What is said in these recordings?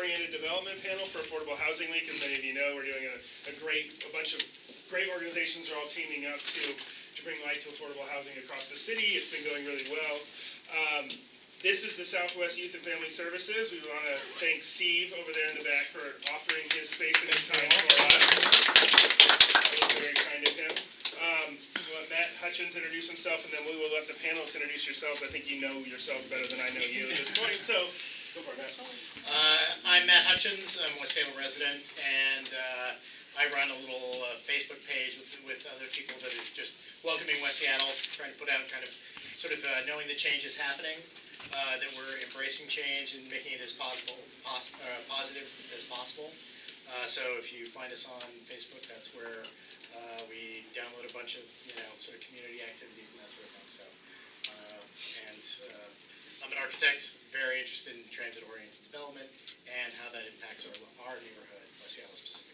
Transit-Oriented Development Panel for Affordable Housing Week. As many of you know, we're doing a bunch of great organizations are all teaming up to bring light to affordable housing across the city. It's been going really well. This is the Southwest Youth and Family Services. We want to thank Steve over there in the back for offering his space and his time for us. That was very kind of him. We'll let Matt Hutchins introduce himself, and then we will let the panelists introduce yourselves. I think you know yourselves better than I know you at this point, so go for it, Matt. I'm Matt Hutchins. I'm a West Salem resident, and I run a little Facebook page with other people that is just welcoming West Seattle, trying to put out kind of knowing the change is happening, that we're embracing change and making it as positive as possible. So if you find us on Facebook, that's where we download a bunch of community activities and that sort of thing. So I'm an architect, very interested in transit-oriented development and how that impacts our neighborhood, West Seattle specifically.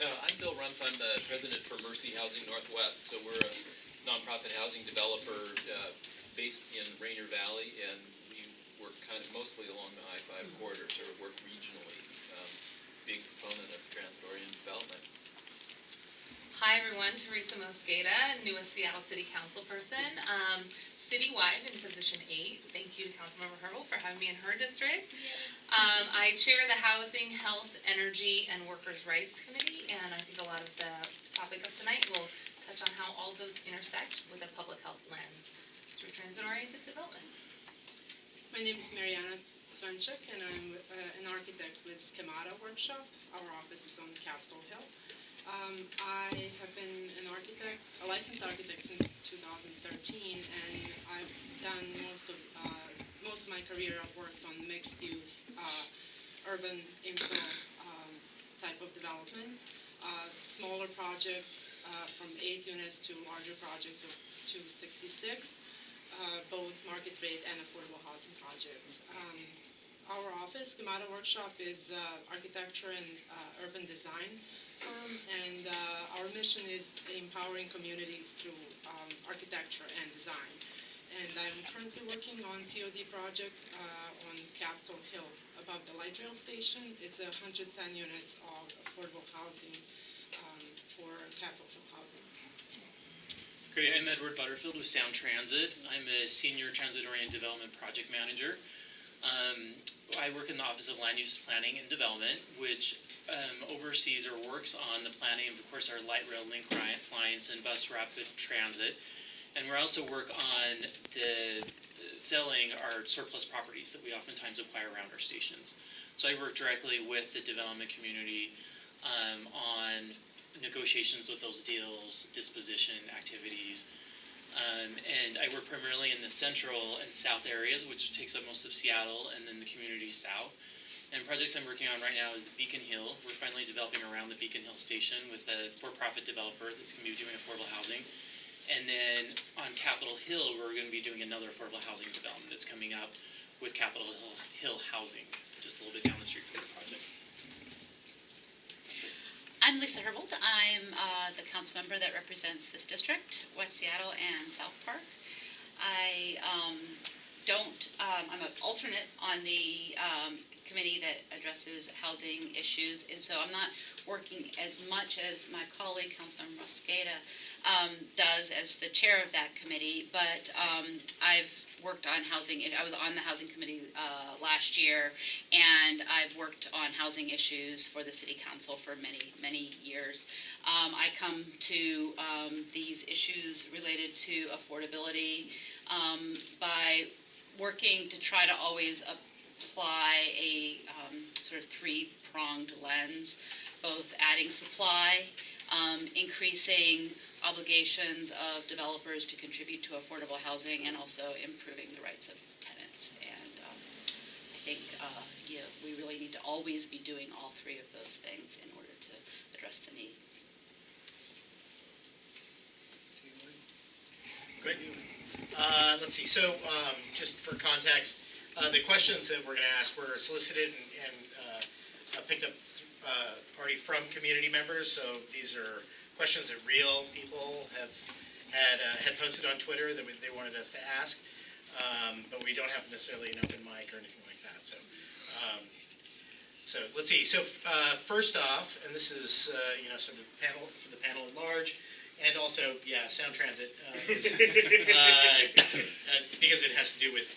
I'm Bill Rumpf. I'm the president for Mercy Housing Northwest. So we're a nonprofit housing developer based in Rainier Valley, and we work kind of mostly along the I-5 corridor, sort of work regionally. Big proponent of transit-oriented development. Hi everyone, Teresa Mosqueda, newest Seattle City Council person. Citywide in position 8. Thank you to Councilmember Herbold for having me in her district. I chair the Housing, Health, Energy, and Workers' Rights Committee, and I think a lot of the topic of tonight will touch on how all of those intersect with a public health lens through transit-oriented development. My name is Mariana Czarnchuk, and I'm an architect with Schemata Workshop. Our office is on Capitol Hill. I have been a licensed architect since 2013, and I've done most of my career. I've worked on mixed-use, urban info type of development, smaller projects from 8 units to larger projects of 266, both market rate and affordable housing projects. Our office, Schemata Workshop, is architecture and urban design firm, and our mission is empowering communities through architecture and design. And I'm currently working on TOD project on Capitol Hill above the light rail station. It's 110 units of affordable housing for Capitol Hill housing. Great, I'm Edward Butterfield with Sound Transit. I'm a senior transit-oriented development project manager. I work in the Office of Land Use Planning and Development, which oversees or works on the planning of course, our light rail link lines and bus rapid transit. And we also work on the selling our surplus properties that we oftentimes acquire around our stations. So I work directly with the development community on negotiations with those deals, disposition activities. And I work primarily in the central and south areas, which takes up most of Seattle and then the community south. And projects I'm working on right now is Beacon Hill. We're finally developing around the Beacon Hill station with a for-profit developer that's going to be doing affordable housing. And then on Capitol Hill, we're going to be doing another affordable housing development that's coming up with Capitol Hill Housing, just a little bit down the street from the project. I'm Lisa Herbold. I'm the council member that represents this district, West Seattle and South Park. I'm an alternate on the committee that addresses housing issues, and so I'm not working as much as my colleague, Councilmember Mosqueda, does as the chair of that committee, but I've worked on housing. I was on the housing committee last year, and I've worked on housing issues for the city council for many, many years. I come to these issues related to affordability by working to try to always apply a sort of three-pronged lens, both adding supply, increasing obligations of developers to contribute to affordable housing, and also improving the rights of tenants. And I think we really need to always be doing all three of those things in order to address the need. Great. Let's see. So just for context, the questions that we're going to ask were solicited and picked up already from community members. So these are questions that real people had posted on Twitter that they wanted us to ask, but we don't have necessarily an open mic or anything like that. So So let's see. So first off, and this is sort of panel for the panel at large, and also Sound Transit, because it has to do with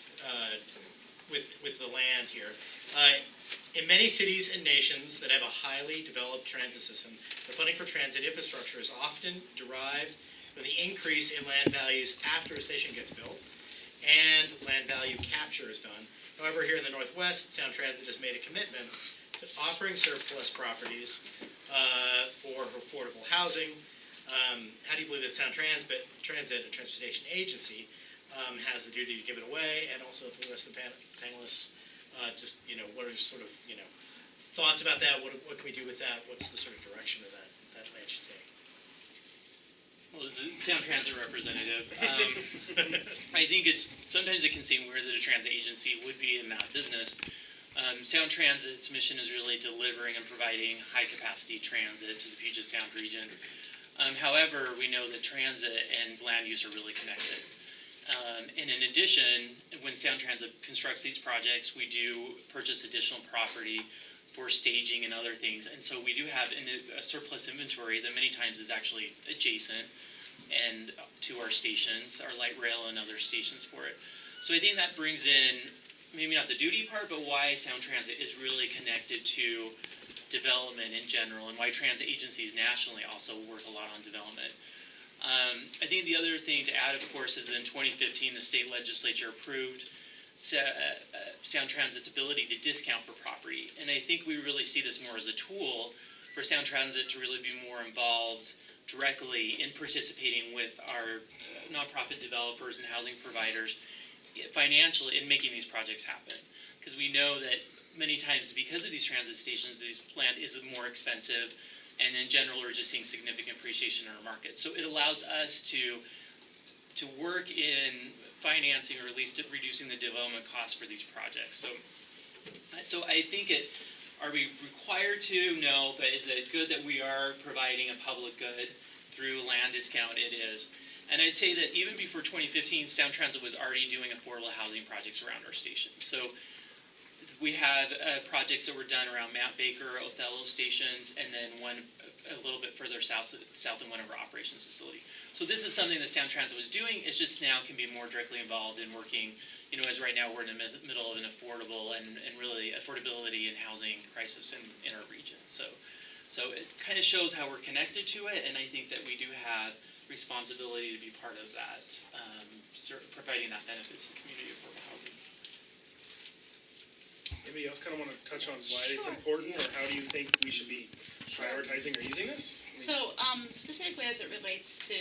the land here. In many cities and nations that have a highly developed transit system, the funding for transit infrastructure is often derived from the increase in land values after a station gets built and land value capture is done. However, here in the Northwest, Sound Transit has made a commitment to offering surplus properties for affordable housing. How do you believe that Sound Transit, a transportation agency, has the duty to give it away? And also for the rest of the panelists, what are sort of, thoughts about that? What can we do with that? What's the sort of direction of that land should take? Well, as a Sound Transit representative, I think sometimes it can seem weird that a transit agency would be in that business. Sound Transit's mission is really delivering and providing high-capacity transit to the Puget Sound region. However, we know that transit and land use are really connected. And in addition, when Sound Transit constructs these projects, we do purchase additional property for staging and other things. And so we do have a surplus inventory that many times is actually adjacent and to our stations, our light rail and other stations for it. So I think that brings in, maybe not the duty part, but why Sound Transit is really connected to development in general and why transit agencies nationally also work a lot on development. I think the other thing to add, of course, is that in 2015, the state legislature approved Sound Transit's ability to discount for property. And I think we really see this more as a tool for Sound Transit to really be more involved directly in participating with our nonprofit developers and housing providers financially in making these projects happen. Because we know that many times because of these transit stations, land is more expensive, and in general we're just seeing significant appreciation in our market. So it allows us to work in financing, or at least reducing the development costs for these projects. So I think are we required to? No, but is it good that we are providing a public good through land discount? It is. And I'd say that even before 2015, Sound Transit was already doing affordable housing projects around our station. So we have projects that were done around Matt Baker, Othello stations, and then one a little bit further south in one of our operations facility. So this is something that Sound Transit was doing. It's just now can be more directly involved in working, as right now we're in the middle of an affordable and really affordability and housing crisis in our region. So it kind of shows how we're connected to it, and I think that we do have responsibility to be part of that, providing that benefit to the community of affordable housing. Anybody else kind of want to touch on why it's important, or how do you think we should be prioritizing or using this? So specifically as it relates to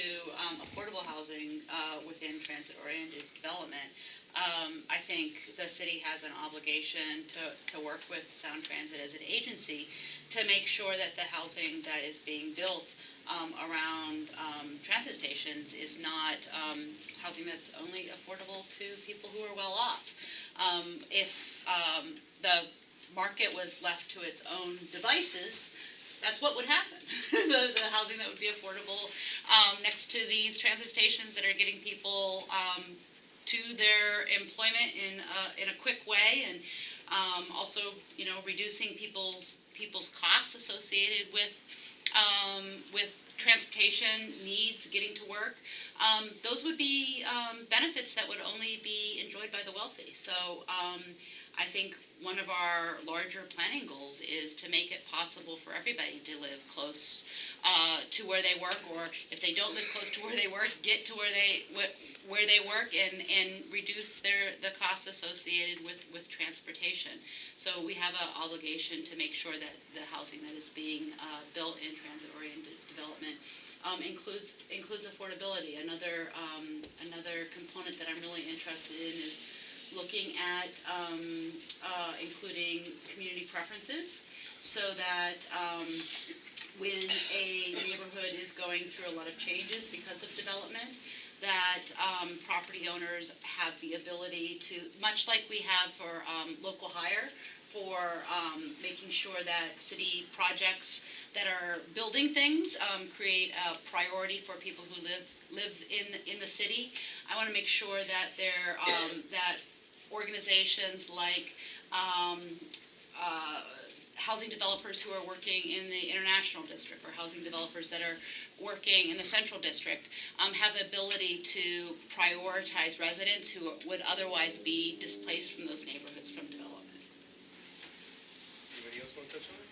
affordable housing within transit-oriented development, I think the city has an obligation to work with Sound Transit as an agency to make sure that the housing that is being built around transit stations is not housing that's only affordable to people who are well off. If the market was left to its own devices, that's what would happen. the housing that would be affordable next to these transit stations that are getting people to their employment in a quick way, and also reducing people's costs associated with transportation needs, getting to work. Those would be benefits that would only be enjoyed by the wealthy. So I think one of our larger planning goals is to make it possible for everybody to live close to where they work, or if they don't live close to where they work, get to where they work and reduce the costs associated with transportation. So we have an obligation to make sure that the housing that is being built in transit-oriented development includes affordability. Another component that I'm really interested in is looking at including community preferences, so that when a neighborhood is going through a lot of changes because of development, that property owners have the ability to, much like we have for local hire, for making sure that city projects that are building things create a priority for people who live in the city. I want to make sure that that organizations like housing developers who are working in the international district, or housing developers that are working in the central district, have the ability to prioritize residents who would otherwise be displaced from those neighborhoods from development. Anybody else want to touch on it?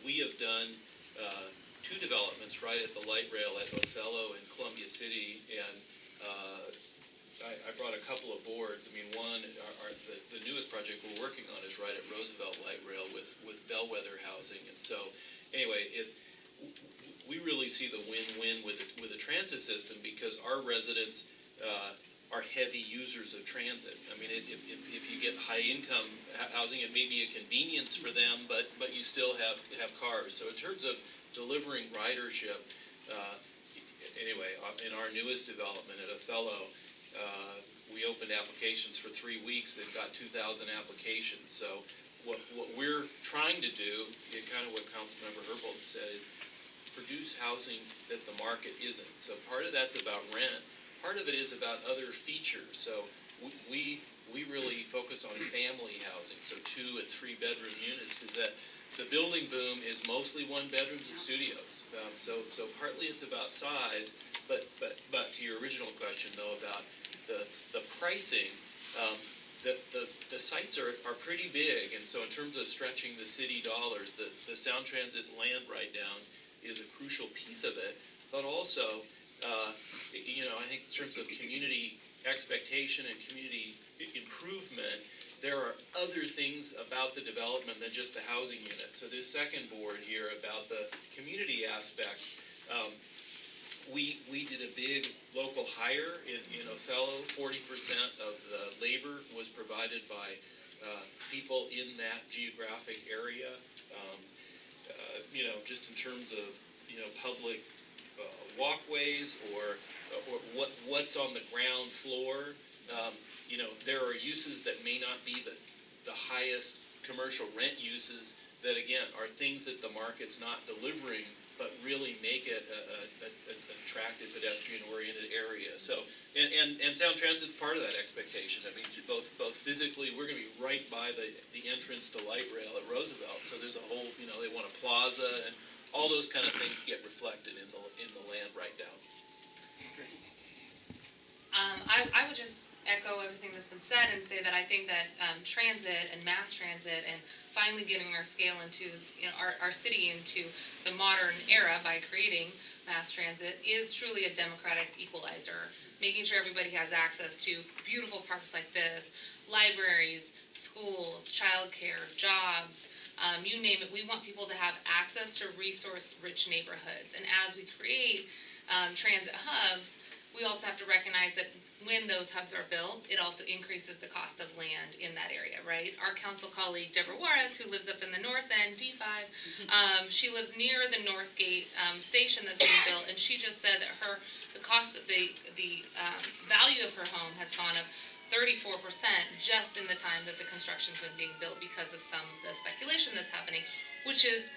We have done two developments right at the light rail at Othello and Columbia City, and I brought a couple of boards. I mean, one, the newest project we're working on is right at Roosevelt Light Rail with Bellwether Housing, and so, anyway, we really see the win-win with the transit system, because our residents are heavy users of transit. I mean, if you get high-income housing, it may be a convenience for them, but you still have cars. So in terms of delivering ridership, anyway, in our newest development at Othello, we opened applications for 3 weeks. They've got 2,000 applications. So what we're trying to do, kind of what Councilmember Herbold said, is produce housing that the market isn't. So part of that's about rent. Part of it is about other features. So we really focus on family housing, so 2 and 3 bedroom units, because the building boom is mostly 1 bedrooms and studios. So partly it's about size, but to your original question though about the pricing, the sites are pretty big, and so in terms of stretching the city dollars, the Sound Transit land write-down is a crucial piece of it, but also I think in terms of community expectation and community improvement, there are other things about the development than just the housing unit. So this second board here about the community aspects, we did a big local hire in Othello. 40% of the labor was provided by people in that geographic area. Just in terms of public walkways or what's on the ground floor. There are uses that may not be the highest commercial rent uses that, again, are things that the market's not delivering, but really make it an attractive pedestrian-oriented area. So, and Sound Transit's part of that expectation. I mean, both physically, we're going to be right by the entrance to light rail at Roosevelt. So there's a whole, they want a plaza, and all those kind of things get reflected in the land right down. I would just echo everything that's been said and say that I think that transit and mass transit and finally getting our scale into our city into the modern era by creating mass transit is truly a democratic equalizer, making sure everybody has access to beautiful parks like this, libraries, schools, childcare, jobs, you name it. We want people to have access to resource-rich neighborhoods, and as we create transit hubs, we also have to recognize that when those hubs are built, it also increases the cost of land in that area, right? Our council colleague, Deborah Juarez, who lives up in the north end, D5, she lives near the North Gate station that's being built, and she just said that the cost of the value of her home has gone up 34% just in the time that the construction's been being built because of some of the speculation that's happening, which is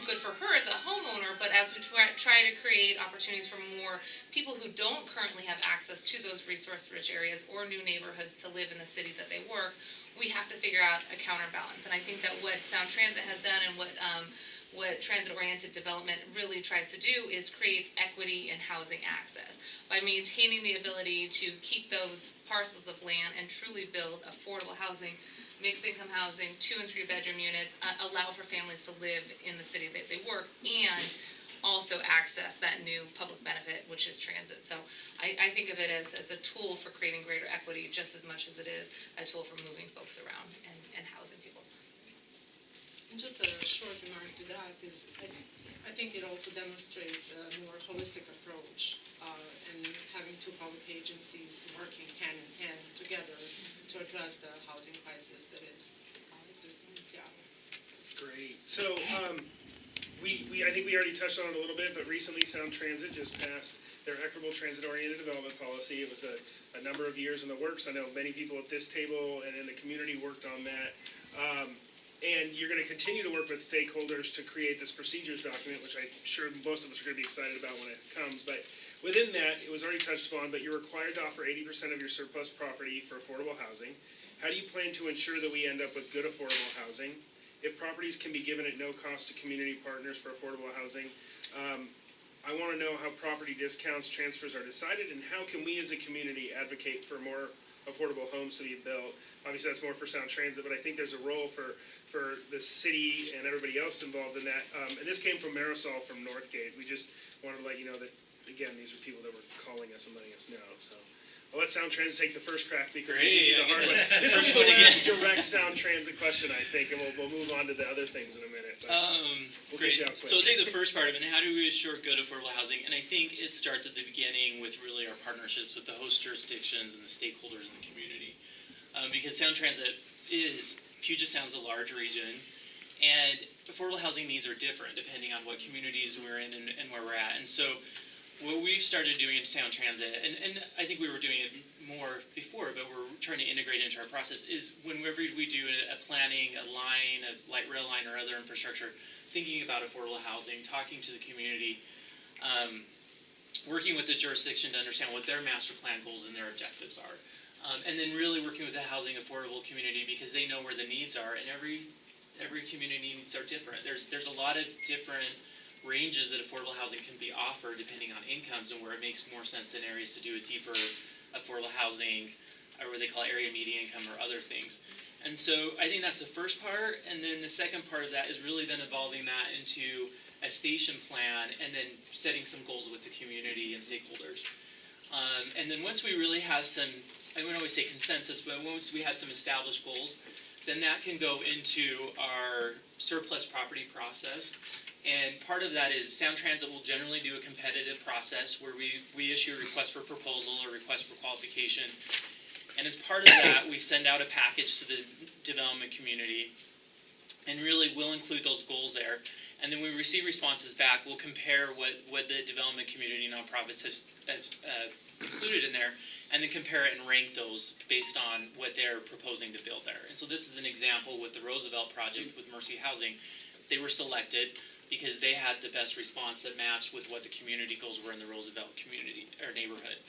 good for her as a homeowner, but as we try to create opportunities for more people who don't currently have access to those resource-rich areas or new neighborhoods to live in the city that they work, we have to figure out a counterbalance. And I think that what Sound Transit has done and what transit-oriented development really tries to do is create equity in housing access by maintaining the ability to keep those parcels of land and truly build affordable housing, mixed income housing, 2 and 3 bedroom units, allow for families to live in the city that they work, and also access that new public benefit, which is transit. So I think of it as a tool for creating greater equity just as much as it is a tool for moving folks around and housing people. And just a short remark to that is I think it also demonstrates a more holistic approach and having 2 public agencies working hand in hand together to address the housing crisis that is existing in Seattle. Great. So I think we already touched on it a little bit, but recently Sound Transit just passed their equitable transit-oriented development policy. It was a number of years in the works. I know many people at this table and in the community worked on that. And you're going to continue to work with stakeholders to create this procedures document, which I'm sure most of us are going to be excited about when it comes. But within that, it was already touched upon, but you're required to offer 80% of your surplus property for affordable housing. How do you plan to ensure that we end up with good affordable housing? If properties can be given at no cost to community partners for affordable housing, I want to know how property discounts, transfers are decided, and how can we as a community advocate for more affordable homes to be built? Obviously, that's more for Sound Transit, but I think there's a role for the city and everybody else involved in that. And this came from Marisol from Northgate. We just wanted to let you know that, again, these are people that were calling us and letting us know, so. I'll let Sound Transit take the first crack because we Great, need the I hard get one. the This first is the one again. last direct Sound Transit question, I think, and we'll move on to the other things in a minute. But we'll Great. get you out quick. So I'll take the first part of it, and how do we assure good affordable housing? And I think it starts at the beginning with really our partnerships with the host jurisdictions and the stakeholders in the community. Because Sound Transit Puget Sound's a large region, and affordable housing needs are different depending on what communities we're in and where we're at. And so what we've started doing in Sound Transit, and I think we were doing it more before, but we're trying to integrate into our process, is whenever we do a planning, a line, a light rail line or other infrastructure, thinking about affordable housing, talking to the community, working with the jurisdiction to understand what their master plan goals and their objectives are. And then really working with the housing affordable community because they know where the needs are, and every community needs are different. There's a lot of different ranges that affordable housing can be offered depending on incomes and where it makes more sense in areas to do a deeper affordable housing, or what they call area median income or other things. And so I think that's the first part, and then the second part of that is really then evolving that into a station plan and then setting some goals with the community and stakeholders. And then once we really have some, I wouldn't always say consensus, but once we have some established goals, then that can go into our surplus property process. And part of that is Sound Transit will generally do a competitive process where we issue a request for proposal or request for qualification. And as part of that, we send out a package to the development community, and really we'll include those goals there. And then when we receive responses back, we'll compare what the development community nonprofits have included in there, and then compare it and rank those based on what they're proposing to build there. And so this is an example with the Roosevelt project with Mercy Housing. They were selected because they had the best response that matched with what the community goals were in the Roosevelt community or neighborhood.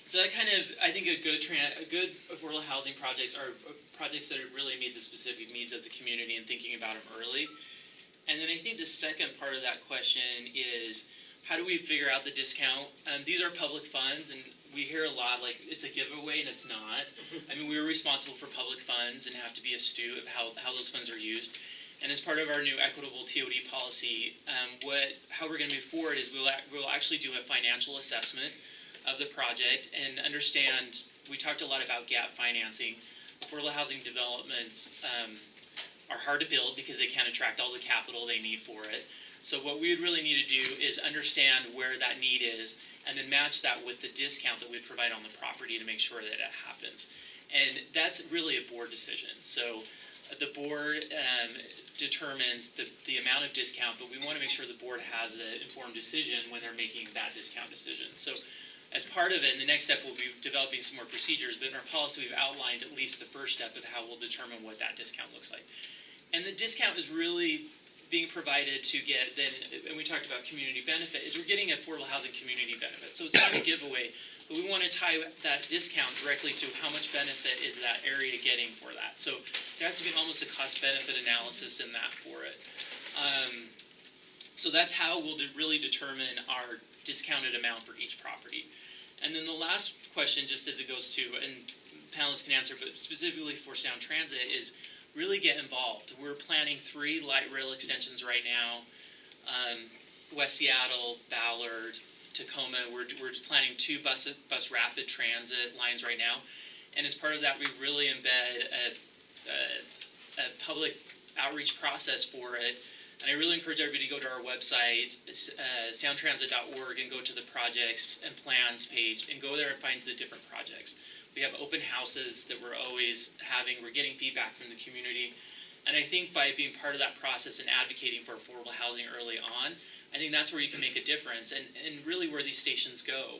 So that kind of, I think a good affordable housing projects are projects that really meet the specific needs of the community and thinking about them early. And then I think the second part of that question is, how do we figure out the discount? These are public funds, and we hear a lot like it's a giveaway, and it's not. I mean, we're responsible for public funds and have to be astute of how those funds are used. And as part of our new equitable TOD policy, how we're going to move forward is we'll actually do a financial assessment of the project and understand. We talked a lot about gap financing. Affordable housing developments are hard to build because they can't attract all the capital they need for it. So what we would really need to do is understand where that need is, and then match that with the discount that we provide on the property to make sure that it happens. And that's really a board decision. So the board determines the amount of discount, but we want to make sure the board has an informed decision when they're making that discount decision. So as part of it, and the next step will be developing some more procedures, but in our policy we've outlined at least the first step of how we'll determine what that discount looks like. And the discount is really being provided to get then, and we talked about community benefit, is we're getting affordable housing community benefit. So it's not a giveaway, but we want to tie that discount directly to how much benefit is that area getting for that. So there has to be almost a cost-benefit analysis in that for it. So that's how we'll really determine our discounted amount for each property. And then the last question, just as it goes to, and panelists can answer, but specifically for Sound Transit, is really get involved. We're planning 3 light rail extensions right now. West Seattle, Ballard, Tacoma. We're planning 2 bus rapid transit lines right now. And as part of that, we really embed a public outreach process for it. And I really encourage everybody to go to our website, soundtransit.org, and go to the projects and plans page and go there and find the different projects. We have open houses that we're always having. We're getting feedback from the community. And I think by being part of that process and advocating for affordable housing early on, I think that's where you can make a difference. And really where these stations go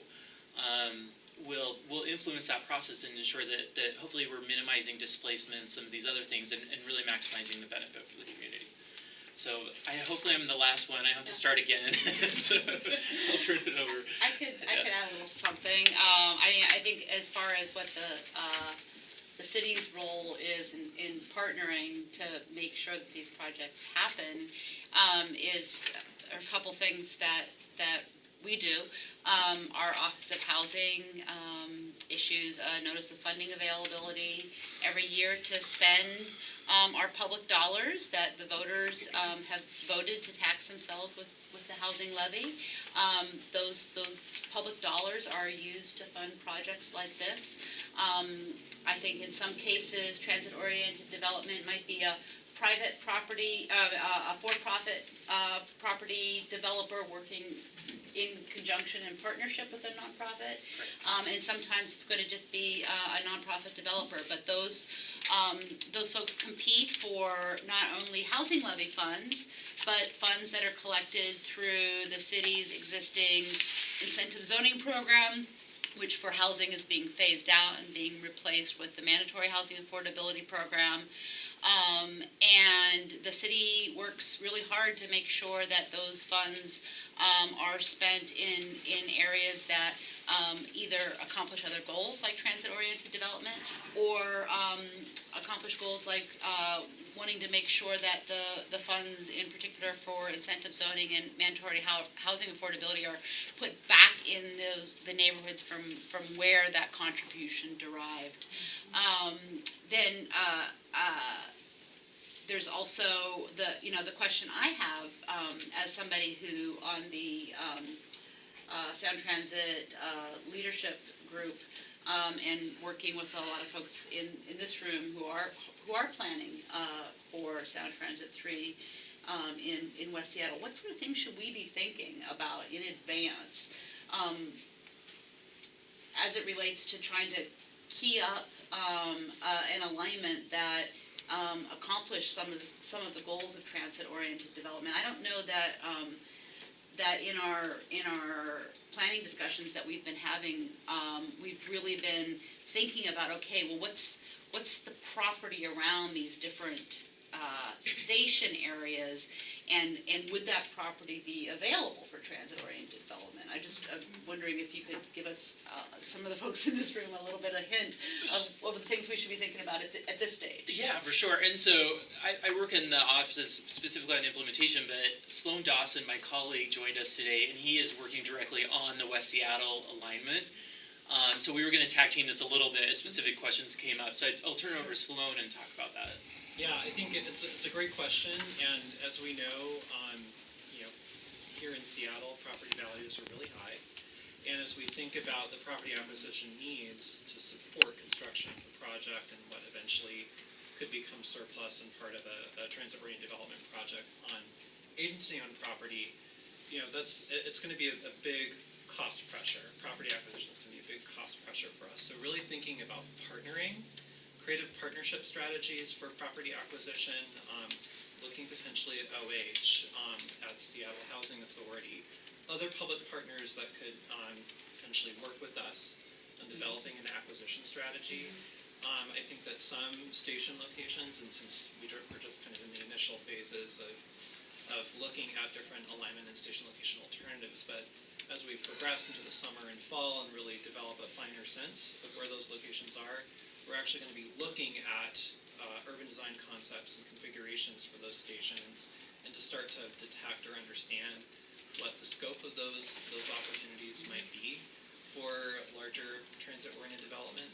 will influence that process and ensure that hopefully we're minimizing displacement, some of these other things, and really maximizing the benefit for the community. So hopefully I'm the last one. I have to start again. So I'll turn it over. I could add a little something. I think as far as what the city's role is in partnering to make sure that these projects happen, are a couple things that we do. Our Office of Housing issues a notice of funding availability every year to spend our public dollars that the voters have voted to tax themselves with the housing levy. Those public dollars are used to fund projects like this. I think in some cases, transit-oriented development might be a private property, a for-profit property developer working in conjunction and partnership with a nonprofit. And sometimes it's going to just be a nonprofit developer. But those folks compete for not only housing levy funds, but funds that are collected through the city's existing incentive zoning program, which for housing is being phased out and being replaced with the mandatory housing affordability program. And the city works really hard to make sure that those funds are spent in areas that either accomplish other goals like transit-oriented development or accomplish goals like wanting to make sure that the funds in particular for incentive zoning and mandatory housing affordability are put back in the neighborhoods from where that contribution derived. Then there's also the question I have as somebody who on the Sound Transit leadership group and working with a lot of folks in this room who are planning for Sound Transit 3 in West Seattle. What sort of things should we be thinking about in advance as it relates to trying to key up an alignment that accomplish some of the goals of transit-oriented development? I don't know that that in our planning discussions that we've been having, we've really been thinking about, okay, well, what's the property around these different station areas, and would that property be available for transit-oriented development? I'm wondering if you could give us, some of the folks in this room, a little bit of hint of the things we should be thinking about at this stage. Yeah, for sure. And so I work in the offices specifically on implementation, but Sloan Dawson, my colleague, joined us today, and he is working directly on the West Seattle alignment. So we were going to tag team this a little bit as specific questions came up. So I'll turn it over to Sloan and talk about that. Yeah, I think it's a great question, and as we know, here in Seattle, property values are really high, and as we think about the property acquisition needs to support construction of the project and what eventually could become surplus and part of a transit-oriented development project on agency-owned property, it's going to be a big cost pressure. Property acquisition is going to be a big cost pressure for us. So really thinking about partnering, creative partnership strategies for property acquisition, looking potentially at OH, at Seattle Housing Authority, other public partners that could potentially work with us on developing an acquisition strategy. I think that some station locations, and since we're just kind of in the initial phases of looking at different alignment and station location alternatives, but as we progress into the summer and fall and really develop a finer sense of where those locations are, we're actually going to be looking at urban design concepts and configurations for those stations, and to start to detect or understand what the scope of those opportunities might be for larger transit-oriented development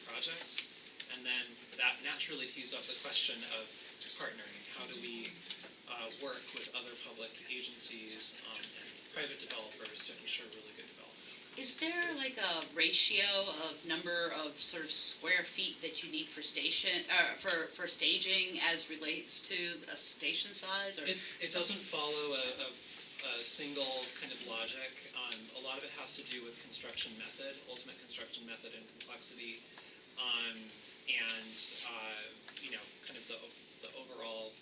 projects. And then that naturally tees up the question of partnering. How do we work with other public agencies and private developers to ensure really good development? Is there like a ratio of number of sort of square feet that you need for staging as relates to a station size? Or it doesn't follow a single kind of logic. A lot of it has to do with construction method, ultimate construction method and complexity, and kind of the overall.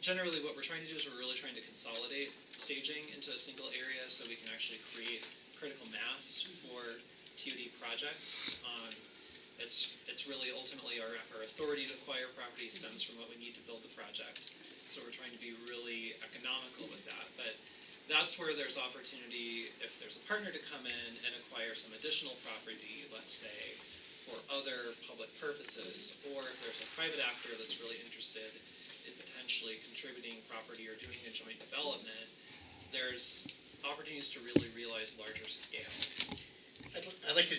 Generally, what we're trying to do is we're really trying to consolidate staging into a single area so we can actually create critical mass for TOD projects. It's really ultimately our authority to acquire property stems from what we need to build the project. So we're trying to be really economical with that. But that's where there's opportunity if there's a partner to come in and acquire some additional property, let's say, for other public purposes, or if there's a private actor that's really interested in potentially contributing property or doing a joint development, there's opportunities to really realize larger scale. I'd like to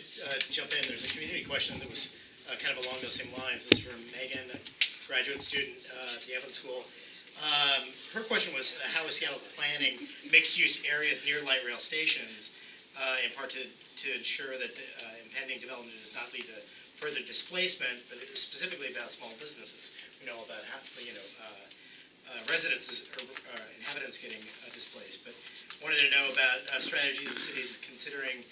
jump in. There's a community question that was kind of along those same lines. This is from Megan, a graduate student at the Evelyn School. Her question was, how is Seattle planning mixed-use areas near light rail stations, in part to ensure that impending development does not lead to further displacement, but it is specifically about small businesses. We know about residences or inhabitants getting displaced, but wanted to know about strategies the city is considering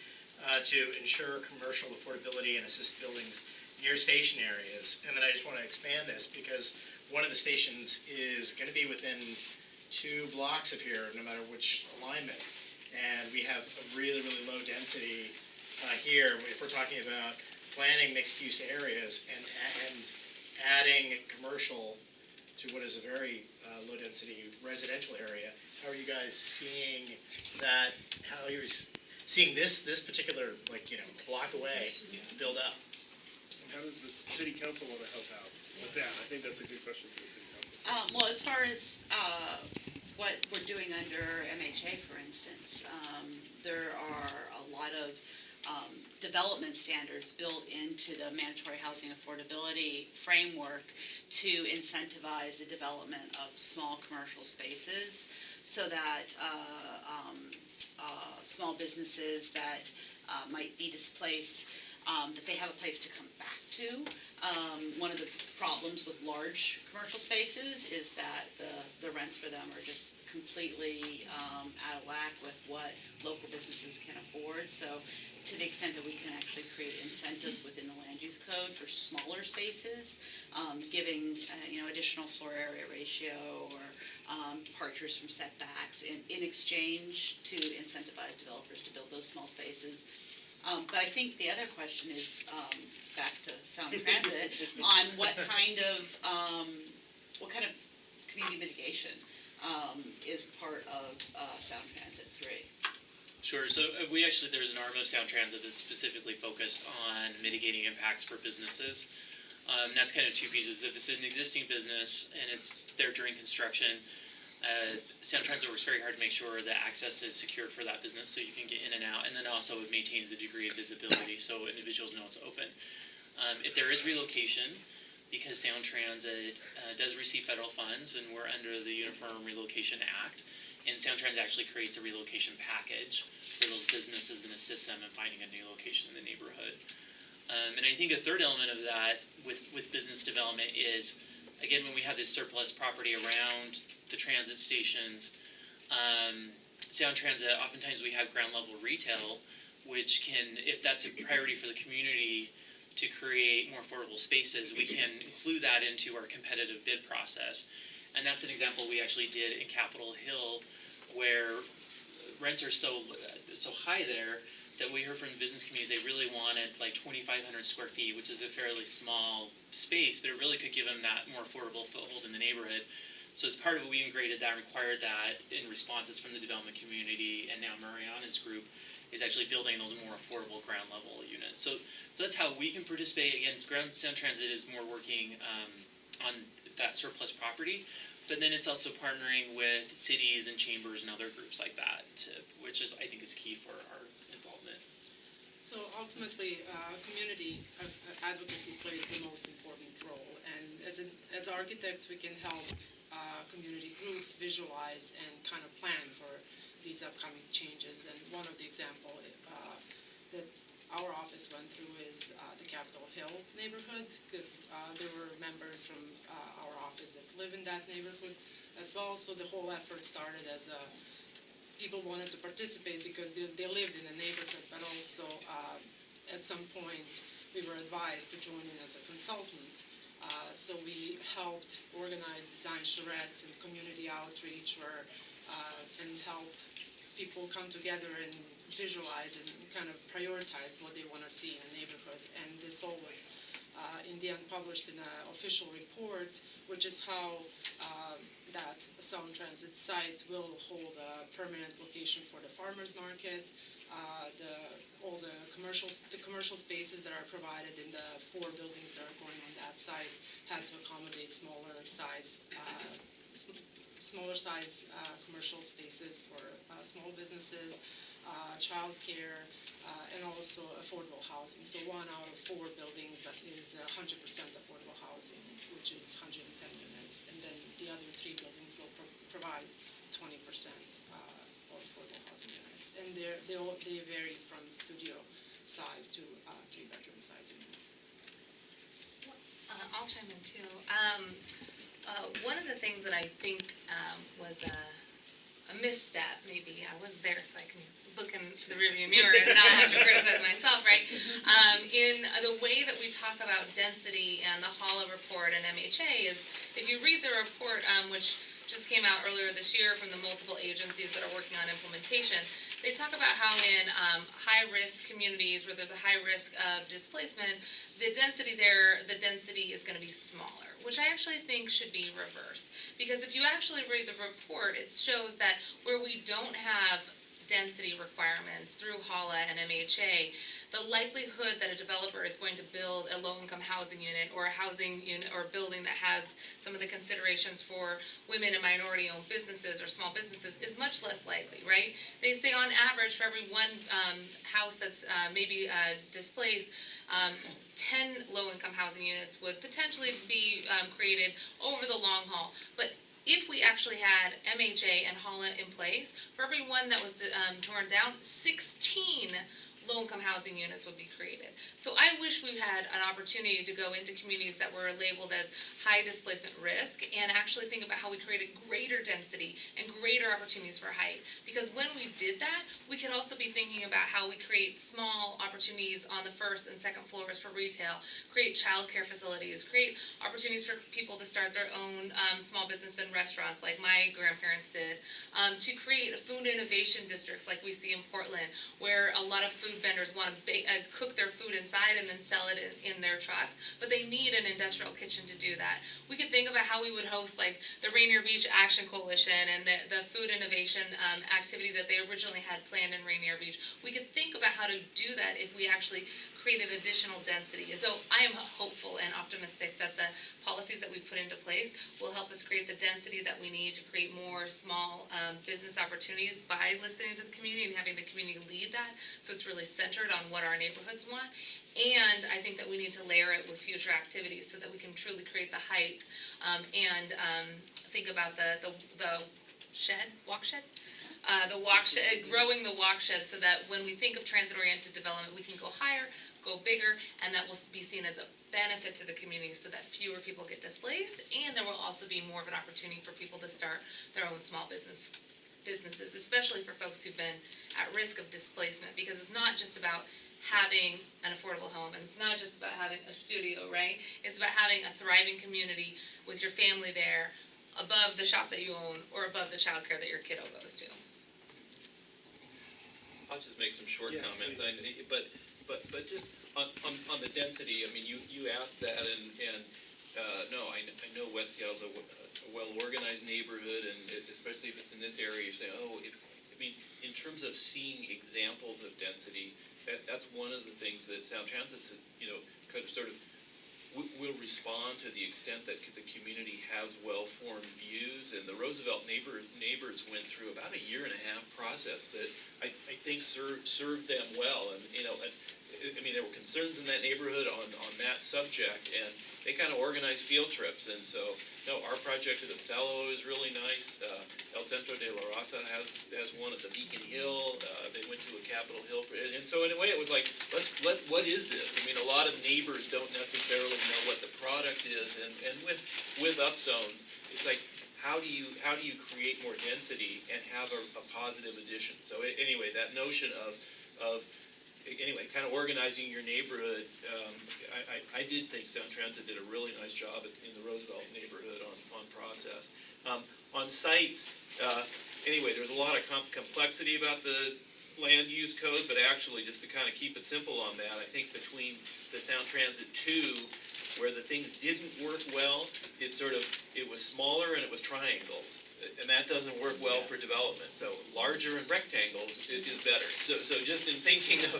to ensure commercial affordability and assist buildings near station areas. And then I just want to expand this because one of the stations is going to be within 2 blocks of here, no matter which alignment. And we have a really, really low density here. If we're talking about planning mixed-use areas and adding commercial to what is a very low-density residential area, how are you guys seeing that? How are you seeing this particular, block away build up? And how does the city council want to help out with that? I think that's a good question for the city council. Well, as far as what we're doing under MHA, for instance, there are a lot of development standards built into the mandatory housing affordability framework to incentivize the development of small commercial spaces so that small businesses that might be displaced, that they have a place to come back to. One of the problems with large commercial spaces is that the rents for them are just completely out of whack with what local businesses can afford. So to the extent that we can actually create incentives within the land use code for smaller spaces, giving additional floor area ratio or departures from setbacks in exchange to incentivize developers to build those small spaces. But I think the other question is, back to Sound Transit, on what kind of community mitigation is part of Sound Transit 3. Sure. So there's an arm of Sound Transit that's specifically focused on mitigating impacts for businesses. That's kind of 2 pieces. If it's an existing business and it's there during construction, Sound Transit works very hard to make sure that access is secured for that business so you can get in and out, and then also it maintains a degree of visibility so individuals know it's open. If there is relocation, because Sound Transit does receive federal funds and we're under the Uniform Relocation Act, and Sound Transit actually creates a relocation package for those businesses and assists them in finding a new location in the neighborhood. And I think a third element of that with business development is, again, when we have this surplus property around the transit stations, Sound Transit, oftentimes we have ground level retail, which can, if that's a priority for the community to create more affordable spaces, we can include that into our competitive bid process. And that's an example we actually did in Capitol Hill, where rents are so high there that we heard from the business communities they really wanted like 2,500 square feet, which is a fairly small space, but it really could give them that more affordable foothold in the neighborhood. So as part of it, we integrated that, required that in responses from the development community, and now Mariana's group is actually building those more affordable ground level units. So that's how we can participate. Again, Sound Transit is more working on that surplus property, but then it's also partnering with cities and chambers and other groups like that, which I think is key for our involvement. So ultimately, community advocacy plays the most important role, and as architects, we can help community groups visualize and kind of plan for these upcoming changes. And one of the examples that our office went through is the Capitol Hill neighborhood, because there were members from our office that live in that neighborhood as well. So the whole effort started as people wanted to participate because they lived in the neighborhood, but also at some point we were advised to join in as a consultant. So we helped organize design charrettes and community outreach and help people come together and visualize and kind of prioritize what they want to see in a neighborhood. And this all was in the end published in an official report, which is how that Sound Transit site will hold a permanent location for the farmers market. All the commercial spaces that are provided in the 4 buildings that are going on that site had to accommodate smaller size commercial spaces for small businesses, childcare, and also affordable housing. So 1 out of 4 buildings that is 100% affordable housing, which is 110 units, and then the other 3 buildings will provide 20% for affordable housing units, and they vary from studio size to 3-bedroom size units. I'll chime in too. One of the things that I think was a misstep, maybe, I wasn't there so I can look in the rearview mirror and not have to criticize myself, right? In the way that we talk about density and the HALA report and MHA is, if you read the report, which just came out earlier this year from the multiple agencies that are working on implementation, they talk about how in high-risk communities where there's a high risk of displacement, the density is going to be smaller, which I actually think should be reversed. Because if you actually read the report, it shows that where we don't have density requirements through HALA and MHA, the likelihood that a developer is going to build a low-income housing unit or a housing unit or a building that has some of the considerations for women and minority-owned businesses or small businesses is much less likely, right? They say on average for every one house that's maybe displaced, 10 low-income housing units would potentially be created over the long haul. But if we actually had MHA and HALA in place, for every one that was torn down, 16 low-income housing units would be created. So I wish we had an opportunity to go into communities that were labeled as high displacement risk and actually think about how we created greater density and greater opportunities for height. Because when we did that, we could also be thinking about how we create small opportunities on the first and second floors for retail, create childcare facilities, create opportunities for people to start their own small business and restaurants like my grandparents did, to create food innovation districts like we see in Portland, where a lot of food vendors want to cook their food inside and then sell it in their trucks, but they need an industrial kitchen to do that. We could think about how we would host like the Rainier Beach Action Coalition and the food innovation activity that they originally had planned in Rainier Beach. We could think about how to do that if we actually created additional density. So I am hopeful and optimistic that the policies that we put into place will help us create the density that we need to create more small business opportunities by listening to the community and having the community lead that, so it's really centered on what our neighborhoods want. And I think that we need to layer it with future activities so that we can truly create the height and think about the walk shed, growing the walk shed so that when we think of transit-oriented development, we can go higher, go bigger, and that will be seen as a benefit to the community so that fewer people get displaced, and there will also be more of an opportunity for people to start their own small businesses, especially for folks who've been at risk of displacement, because it's not just about having an affordable home, and it's not just about having a studio, right? It's about having a thriving community with your family there, above the shop that you own, or above the childcare that your kiddo goes to. I'll just make some short Yeah, comments. please. But just on the density, I mean, you asked that, and no, I know West Seattle's a well-organized neighborhood, and especially if it's in this area, you say, I mean, in terms of seeing examples of density, that's one of the things that Sound Transit's, kind of sort of will respond to the extent that the community has well-formed views, and the Roosevelt neighbors went through about a 1.5-year process that I think served them well, and I mean, there were concerns in that neighborhood on that subject, and they kind of organized field trips, and so, our project at Othello is really nice. El Centro de la Raza has one at the Beacon Hill. They went to a Capitol Hill, and so in a way it was like, what is this? I mean, a lot of neighbors don't necessarily know what the product is, and with upzones, it's like, how do you create more density and have a positive addition? So anyway, that notion of kind of organizing your neighborhood, I did think Sound Transit did a really nice job in the Roosevelt neighborhood on process. On sites, anyway, there's a lot of complexity about the land use code, but actually, just to kind of keep it simple on that, I think between the Sound Transit 2 where the things didn't work well, it was smaller and it was triangles. And that doesn't work well for development, so larger and rectangles is better. So just in thinking of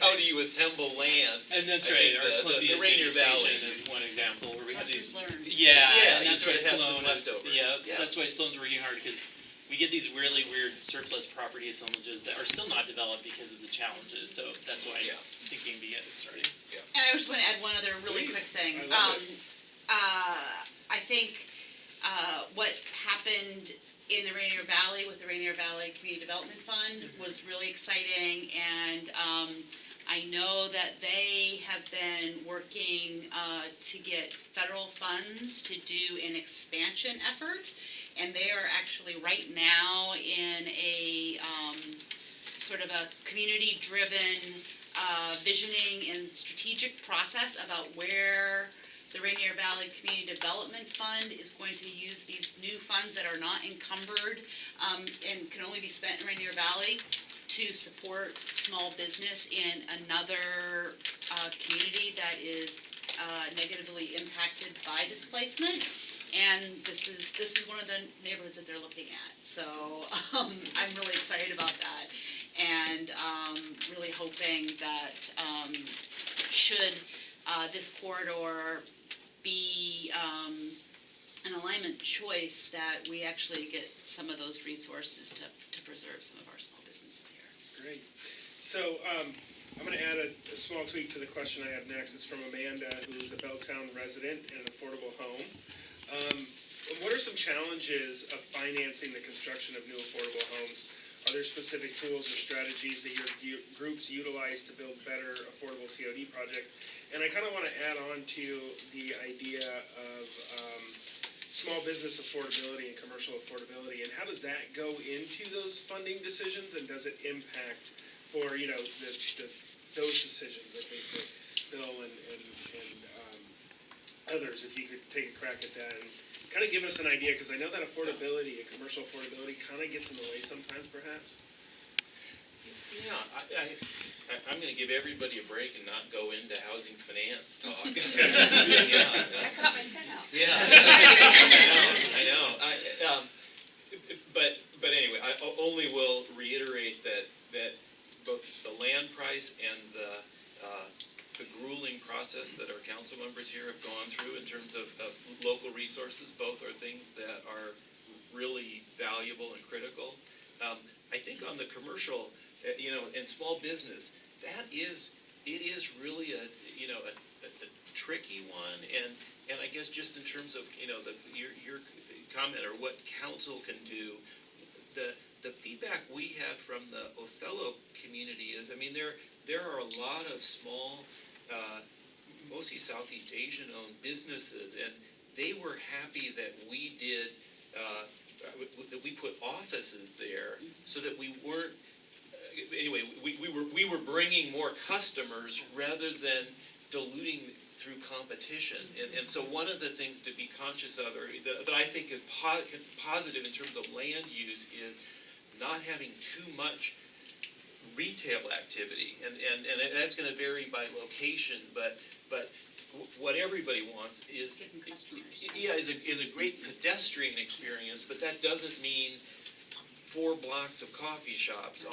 how do you assemble land. And that's I right, think our Columbia City Rainier Valley. Station is one example where we have these. Lessons learned. Yeah, Yeah, and you that's why sort of have some Sloan is, leftovers. yeah, Yeah. that's why Sloan's working hard, because we get these really weird surplus property assemblages that are still not developed because of the challenges, so that's why Yeah. thinking BS is starting. And I just want to add one other really quick Please. thing. I love I think what happened in the Rainier Valley with the Rainier Valley Community Development Fund was really exciting, and I know that they have been working to get federal funds to do an expansion effort, and they are actually right now in a sort of a community-driven visioning and strategic process about where the Rainier Valley Community Development Fund is going to use these new funds that are not encumbered and can only be spent in Rainier Valley to support small business in another community that is negatively impacted by displacement. And this is one of the neighborhoods that they're looking at. So I'm really excited about that, and really hoping that should this corridor be an alignment choice, that we actually get some of those resources to preserve some of our small businesses here. Great. So I'm going to add a small tweak to the question I have next. It's from Amanda, who is a Belltown resident and an affordable home. What are some challenges of financing the construction of new affordable homes? Are there specific tools or strategies that your groups utilize to build better affordable TOD projects? And I kind of want to add on to the idea of small business affordability and commercial affordability, and how does that go into those funding decisions, and does it impact for, those decisions? I think that Bill and others, if you could take a crack at that and kind of give us an idea, because I know that affordability and commercial affordability kind of gets in the way sometimes, perhaps. Yeah, I'm gonna give everybody a break and not go into housing finance talk. I Yeah, caught my pen out. yeah, I know. But anyway, I only will reiterate that both the land price and the grueling process that our council members here have gone through in terms of local resources, both are things that are really valuable and critical. I think on the commercial, and small business, it is really a tricky one, and I guess just in terms of, your comment or what council can do, the feedback we have from the Othello community is, there are a lot of small, mostly Southeast Asian-owned businesses, and they were happy that we did, that we put offices there, so that we weren't, anyway, we were bringing more customers rather than diluting through competition. And so one of the things to be conscious of, or that I think is positive in terms of land use, is not having too much retail activity, and that's going to vary by location, but what everybody wants is Getting customers. is a great pedestrian experience, but that doesn't mean 4 blocks of coffee shops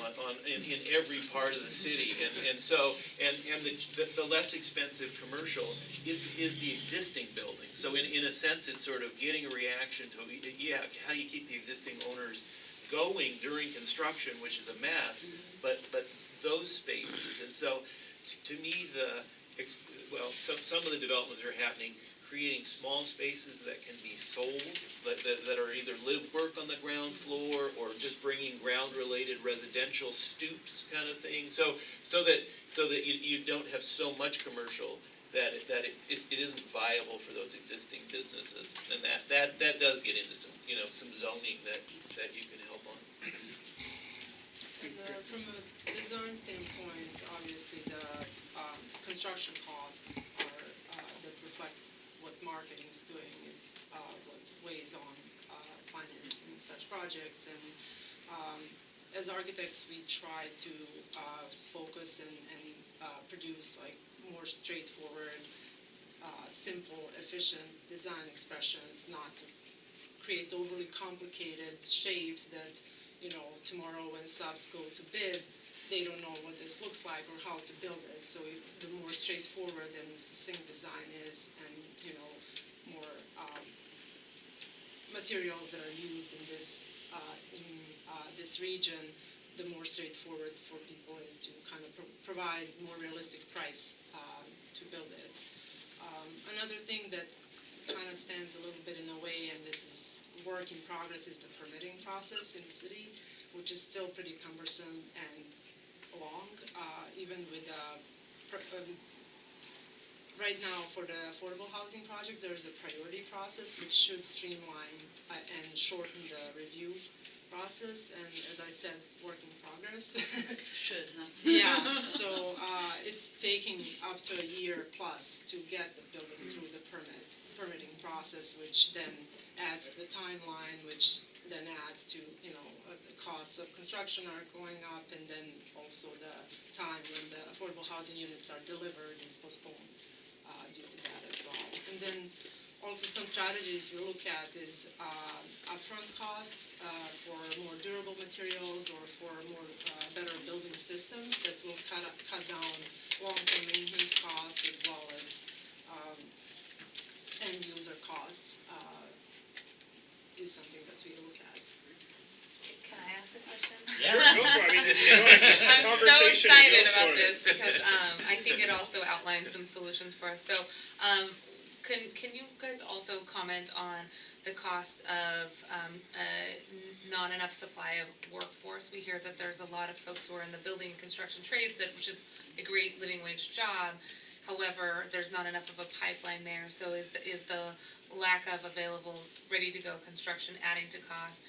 in every part of the city, and so the less expensive commercial is the existing building. So in a sense, it's sort of getting a reaction to how do you keep the existing owners going during construction, which is a mess, but those spaces. And so to me, some of the developments that are happening, creating small spaces that can be sold, that are either live work on the ground floor or just bringing ground related residential stoops kind of thing, so that you don't have so much commercial that it isn't viable for those existing businesses. And that does get into some zoning that you can help on. From a design standpoint, obviously the construction costs are that reflect what marketing is doing, is what weighs on financing such projects. And as architects, we try to focus and produce like more straightforward simple, efficient design expressions, not to create overly complicated shapes that, tomorrow when subs go to bid, they don't know what this looks like or how to build it. So the more straightforward and succinct design is, and, more materials that are used in this region, the more straightforward for people is to kind of provide more realistic price to build it. Another thing that kind of stands a little bit in the way, and this is work in progress, is the permitting process in the city, which is still pretty cumbersome and long, even with right now for the affordable housing projects, there is a priority process which should streamline and shorten the review process, and as I said, work in progress. Should, huh? Yeah, so it's taking up to a year plus to get the building through the permitting process, which then adds to the timeline, which then adds to, the costs of construction are going up, and then also the time when the affordable housing units are delivered is postponed due to that as well. And then also some strategies we look at is upfront costs for more durable materials or for more better building systems that will cut down long-term maintenance costs as well as end user costs is something that we look at. Can I ask a question? Sure, go for it. I mean, I'm so conversation, excited go about for it. this because I think it also outlines some solutions for us. So, can you guys also comment on the cost of not enough supply of workforce? We hear that there's a lot of folks who are in the building and construction trades, which is a great living wage job. However, there's not enough of a pipeline there. So is the lack of available, ready-to-go construction adding to cost?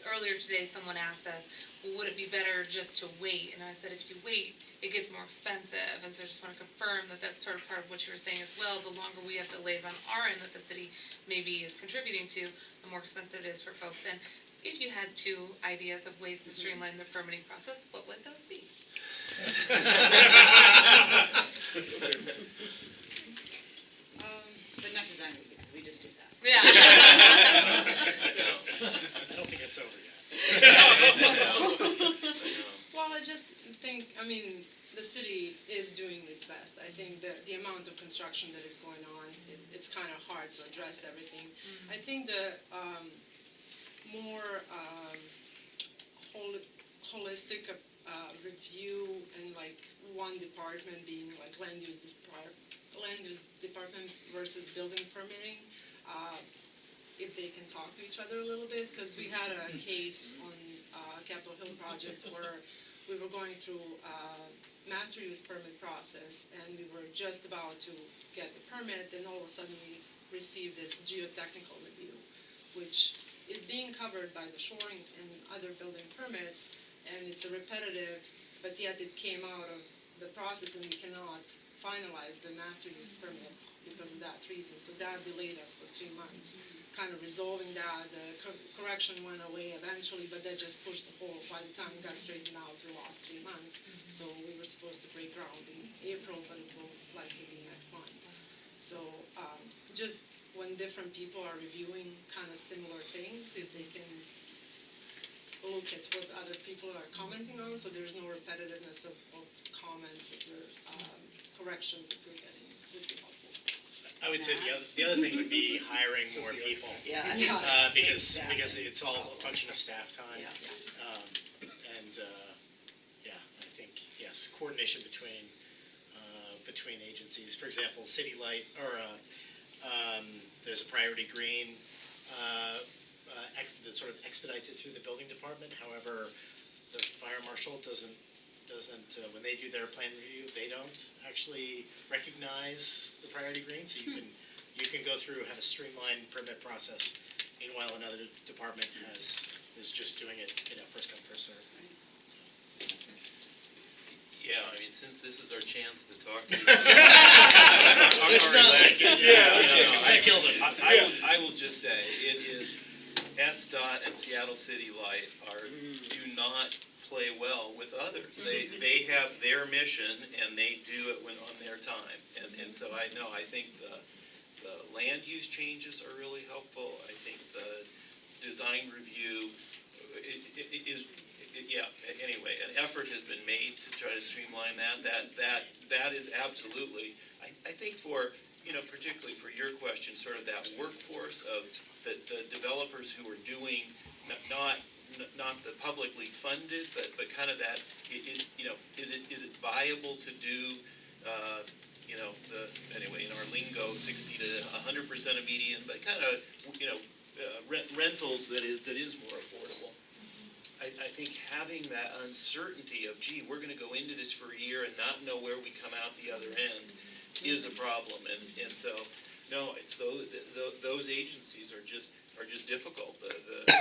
Earlier today, someone asked us, well, would it be better just to wait? And I said, if you wait, it gets more expensive. And so I just want to confirm that that's sort of part of what you were saying as well. The longer we have delays on our end that the city maybe is contributing to, the more expensive it is for folks. And if you had two ideas of ways to streamline the permitting process, what would those be? But not design review, because we just did that. Yeah. I don't think it's over yet. Well, I just think, the city is doing its best. I think that the amount of construction that is going on, it's kind of hard to address everything. Mm-hmm. I think the more holistic review and like one department being like land use department versus building permitting, if they can talk to each other a little bit, because we had a case on Capitol Hill project where we were going through master use permit process, and we were just about to get the permit, and all of a sudden we received this geotechnical review, which is being covered by the shoring and other building permits, and it's a repetitive, but yet it came out of the process and we cannot finalize the master use permit because of that reason. So that delayed us for 3 months. Kind of resolving that, the correction went away eventually, but that just pushed the whole, by the time it got straightened out, we lost 3 months. So we were supposed to break ground in April, but it will likely be next month. So just when different people are reviewing kind of similar things, if they can look at what other people are commenting on, so there's no repetitiveness of comments that we're, corrections that we're getting, would be helpful. I would say the other thing would be hiring more people. Yeah, I think Because exactly. it's all a function of staff time. Yeah. I think, yes, coordination between agencies. For example, City Light, or there's a Priority Green that sort of expedites it through the building department. However, the fire marshal doesn't when they do their plan review, they don't actually recognize the Priority Green. So you can go through, have a streamlined permit process. Meanwhile, another department is just doing it, first come, first serve. Yeah, I mean, since this is our chance to talk to you. It's not like, I killed him. I will just say, it is SDOT and Seattle City Light do not play well with others. They have their mission and they do it on their time. And so I think the land use changes are really helpful. I think the design review anyway, an effort has been made to try to streamline that. That is absolutely, I think for, particularly for your question, sort of that workforce of the developers who are doing not the publicly funded, but kind of that, is it viable to do, anyway, in our lingo, 60 to 100% of median, but kind of, rentals that is more affordable. I think having that uncertainty of, gee, we're gonna go into this for a year and not know where we come out the other end is a problem, and so, no, it's those agencies are just difficult.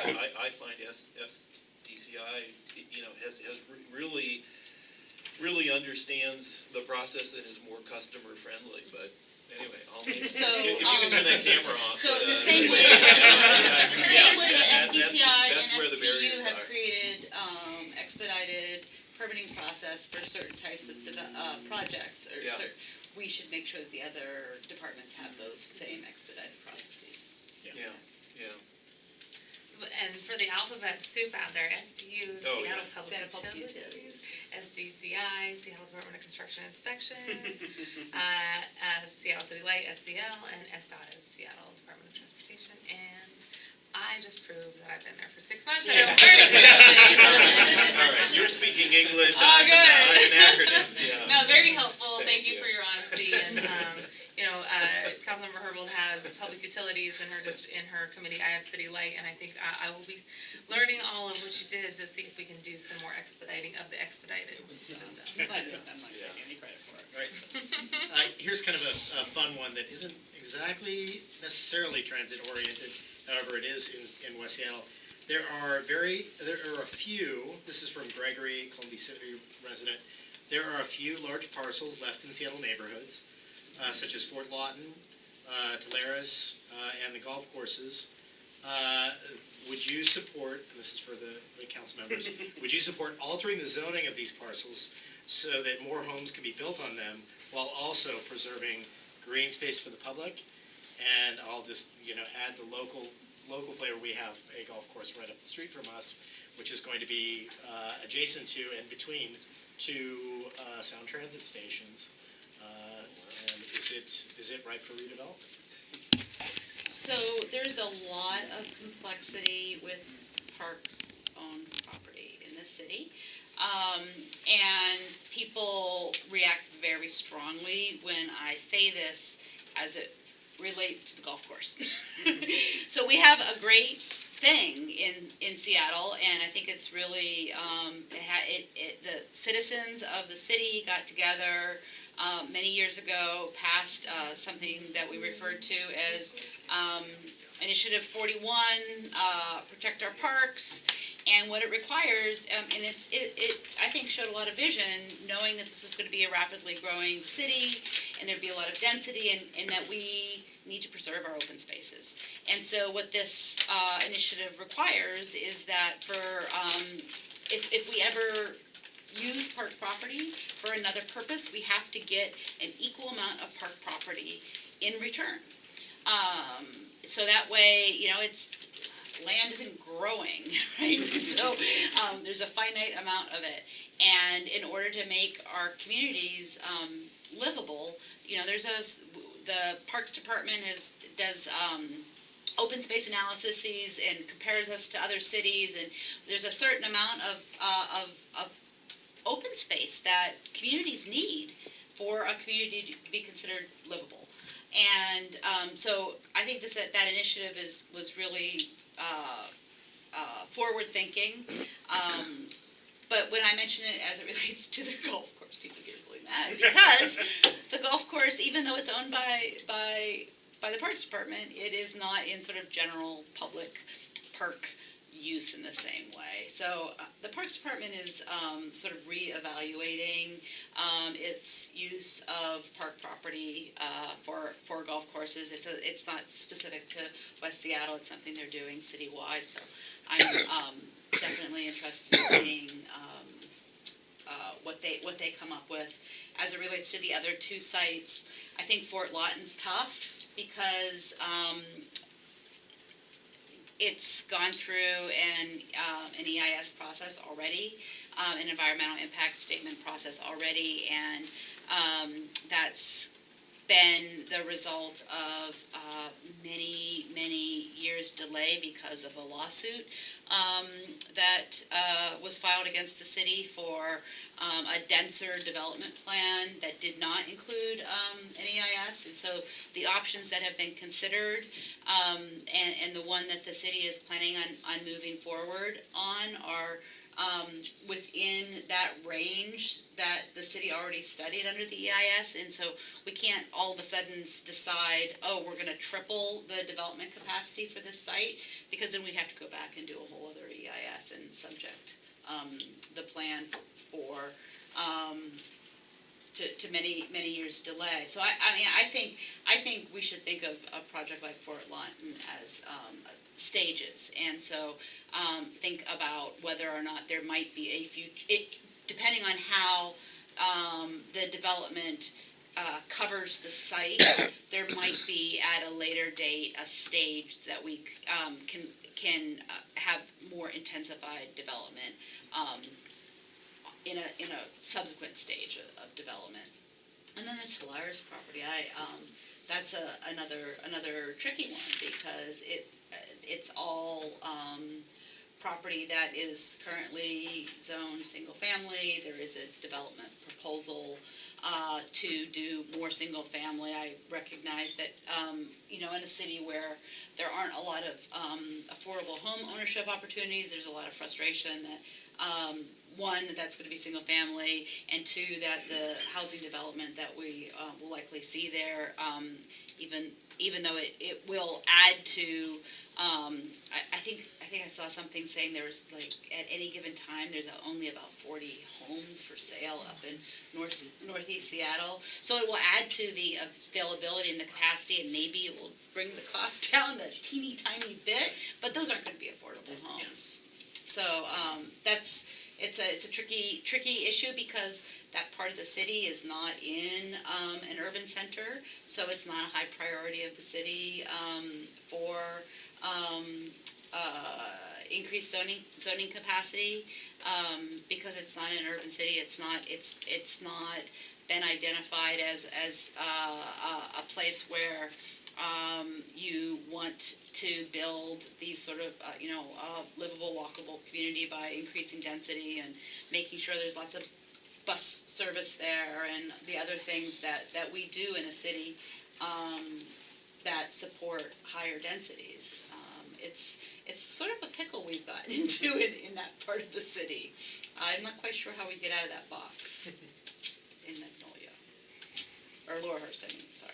I find SDCI, has really understands the process and is more customer friendly, but anyway, So, if you can turn that camera off. So but, the same way, yeah, the same way that that's SDCI and where the barriers SPU have are. created expedited permitting process for certain types of projects, or Yeah. we should make sure that the other departments have those same expedited processes. Yeah. And for the alphabet soup out there, SPU, Oh, Seattle yeah. Public Seattle Public Utilities, SDCI, Seattle Department of Construction and Inspection, Seattle City Light, SCL, and SDOT is Seattle Department of Transportation. And I just proved that I've been there for 6 months and I'm very good. All right, you're speaking English, Oh, I'm good. in acronyms, yeah. No, very helpful. Thank Thank you you. for your honesty. And, Councilmember Herbold has public utilities in her committee. I have City Light, and I think I will be learning all of what you did to see if we can do some more expediting of the expedited system. But I'm not getting any credit for it. Right. Here's kind of a fun one that isn't exactly necessarily transit oriented, however it is in West Seattle. There are a few, this is from Gregory, Columbia City resident, there are a few large parcels left in Seattle neighborhoods, such as Fort Lawton, Tulares, and the golf courses. Would you support, and this is for the council members, would you support altering the zoning of these parcels so that more homes can be built on them while also preserving green space for the public? And I'll just, add the local flavor. We have a golf course right up the street from us, which is going to be adjacent to and between two Sound Transit stations. And is it ripe for redevelopment? So there's a lot of complexity with parks owned property in the city. And people react very strongly when I say this as it relates to the golf course. So we have a great thing in Seattle, and I think it's really, the citizens of the city got together many years ago, passed something that we referred to as Initiative 41, Protect Our Parks, and what it requires, and it I think showed a lot of vision, knowing that this was going to be a rapidly growing city, and there'd be a lot of density, and that we need to preserve our open spaces. And so what this initiative requires is that for, if we ever use park property for another purpose, we have to get an equal amount of park property in return. So that way, land isn't growing, right? So there's a finite amount of it. And in order to make our communities livable, the Parks Department does open space analyses and compares us to other cities, and there's a certain amount of open space that communities need for a community to be considered livable. And so I think that initiative was really forward thinking. But when I mention it as it relates to the golf course, people get really mad because the golf course, even though it's owned by the Parks Department, it is not in sort of general public park use in the same way. So the Parks Department is sort of reevaluating its use of park property for golf courses. It's not specific to West Seattle. It's something they're doing citywide. So I'm definitely interested in seeing what they come up with. As it relates to the other two sites, I think Fort Lawton's tough because it's gone through an EIS process already, an environmental impact statement process already, and that's been the result of many years' delay because of a lawsuit that was filed against the city for a denser development plan that did not include an EIS. And so the options that have been considered and the one that the city is planning on moving forward on are within that range that the city already studied under the EIS, and so we can't all of a sudden decide, oh, we're going to triple the development capacity for this site, because then we'd have to go back and do a whole other EIS and subject the plan for to many years delay. So I think we should think of a project like Fort Lawton as stages, and so think about whether or not there might be a future, depending on how the development covers the site, there might be at a later date a stage that we can have more intensified development in a subsequent stage of development. And then the Tolares property, that's another tricky one, because it's all property that is currently zoned single family. There is a development proposal to do more single family. I recognize that in a city where there aren't a lot of affordable home ownership opportunities, there's a lot of frustration that one, that's going to be single family, and two, that the housing development that we will likely see there, even though it will add to, I think I saw something saying there was, like, at any given time, there's only about 40 homes for sale up in northeast Seattle. So it will add to the availability and the capacity, and maybe it will bring the cost down a teeny tiny bit, but those aren't going to be affordable homes. So it's a tricky issue, because that part of the city is not in an urban center, so it's not a high priority of the city for increased zoning capacity, because it's not in an urban city. It's not been identified as a place where you want to build these sort of livable, walkable community by increasing density and making sure there's lots of bus service there and the other things that we do in a city that support higher densities. It's sort of a pickle we've gotten into in that part of the city. I'm not quite sure how we get out of that box in Magnolia. Or Laurelhurst, sorry.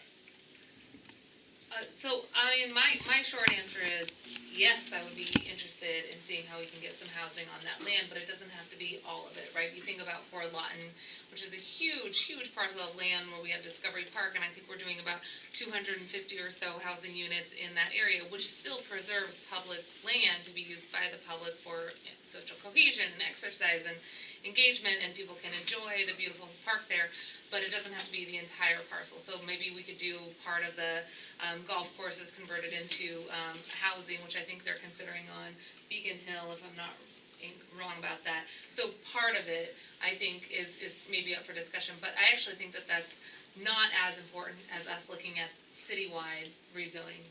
So, my short answer is yes, I would be interested in seeing how we can get some housing on that land, but it doesn't have to be all of it, right? You think about Fort Lawton, which is a huge parcel of land where we have Discovery Park, and I think we're doing about 250 or so housing units in that area, which still preserves public land to be used by the public for social cohesion and exercise and engagement, and people can enjoy the beautiful park there, but it doesn't have to be the entire parcel. So maybe we could do part of the golf courses converted into housing, which I think they're considering on Beacon Hill, if I'm not wrong about that. So part of it, I think, is maybe up for discussion, but I actually think that that's not as important as us looking at citywide rezoning.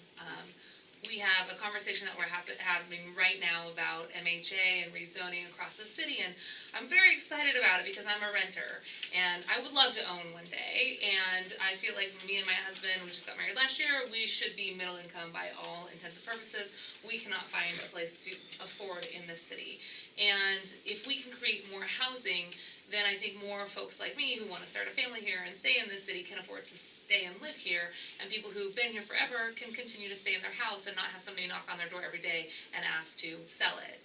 We have a conversation that we're having right now about MHA and rezoning across the city, and I'm very excited about it because I'm a renter, and I would love to own one day, and I feel like me and my husband, we just got married last year, we should be middle income by all intents and purposes. We cannot find a place to afford in this city, and if we can create more housing, then I think more folks like me who want to start a family here and stay in this city can afford to stay and live here, and people who've been here forever can continue to stay in their house and not have somebody knock on their door every day and ask to sell it.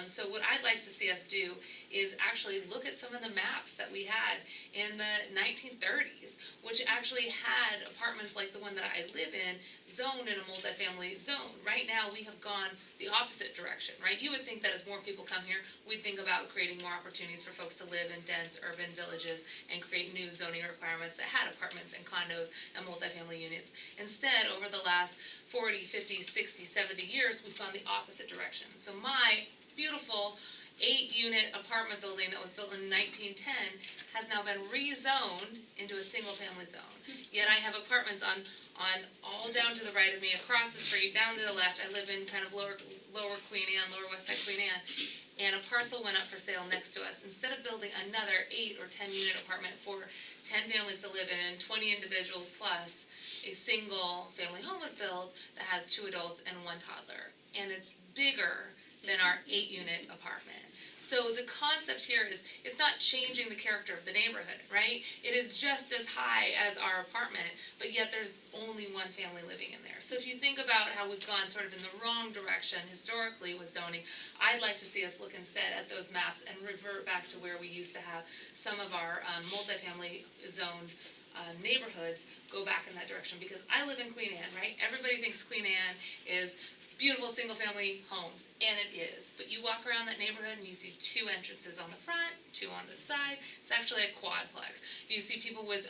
So what I'd like to see us do is actually look at some of the maps that we had in the 1930s, which actually had apartments like the one that I live in zone in a multifamily zone. Right now, we have gone the opposite direction, right? You would think that as more people come here, we'd think about creating more opportunities for folks to live in dense urban villages and create new zoning requirements that had apartments and condos and multifamily units. Instead, over the last 40, 50, 60, 70 years, we've gone the opposite direction. So my beautiful 8-unit apartment building that was built in 1910 has now been rezoned into a single-family zone. Yet I have apartments on all down to the right of me, across the street, down to the left. I live in kind of lower Queen Anne, lower West Side Queen Anne, and a parcel went up for sale next to us. Instead of building another 8 or 10-unit apartment for 10 families to live in, 20 individuals plus, a single-family home was built that has 2 adults and 1 toddler, and it's bigger than our 8-unit apartment. So the concept here is, it's not changing the character of the neighborhood, right? It is just as high as our apartment, but yet there's only 1 family living in there. So if you think about how we've gone sort of in the wrong direction historically with zoning, I'd like to see us look instead at those maps and revert back to where we used to have some of our multifamily zoned neighborhoods, go back in that direction. Because I live in Queen Anne, right? Everybody thinks Queen Anne is beautiful single-family homes, and it is. But you walk around that neighborhood and you see 2 entrances on the front, 2 on the side. It's actually a quadplex. You see people with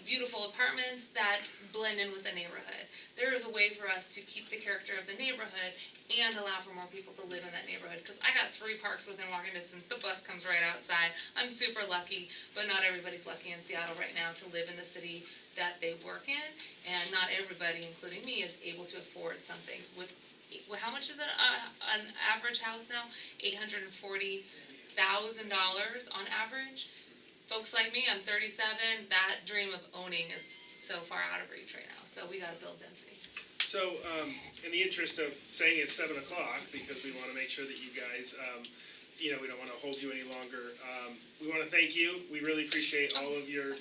beautiful apartments that blend in with the neighborhood. There is a way for us to keep the character of the neighborhood and allow for more people to live in that neighborhood. Because I got 3 parks within walking distance. The bus comes right outside. I'm super lucky, but not everybody's lucky in Seattle right now to live in the city that they work in, and not everybody, including me, is able to afford something. With how much is an average house now? $840,000 on average. Folks like me, I'm 37. That dream of owning is so far out of reach right now. So we got to build density. So, in the interest of saying it's 7 o'clock, because we want to make sure that you guys, we don't want to hold you any longer. We want to thank you. We really appreciate all of your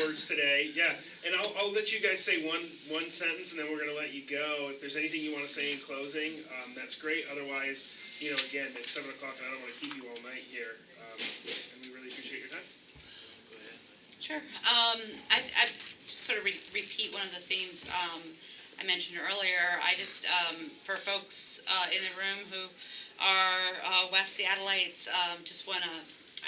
words today. Yeah, and I'll let you guys say one sentence, and then we're going to let you go. If there's anything you want to say in closing, that's great. Otherwise, again, it's 7 o'clock, and I don't want to keep you all night here. And we really appreciate your time. Go ahead. Sure. I just sort of repeat one of the themes I mentioned earlier. I just, for folks in the room who are West Seattleites, just want to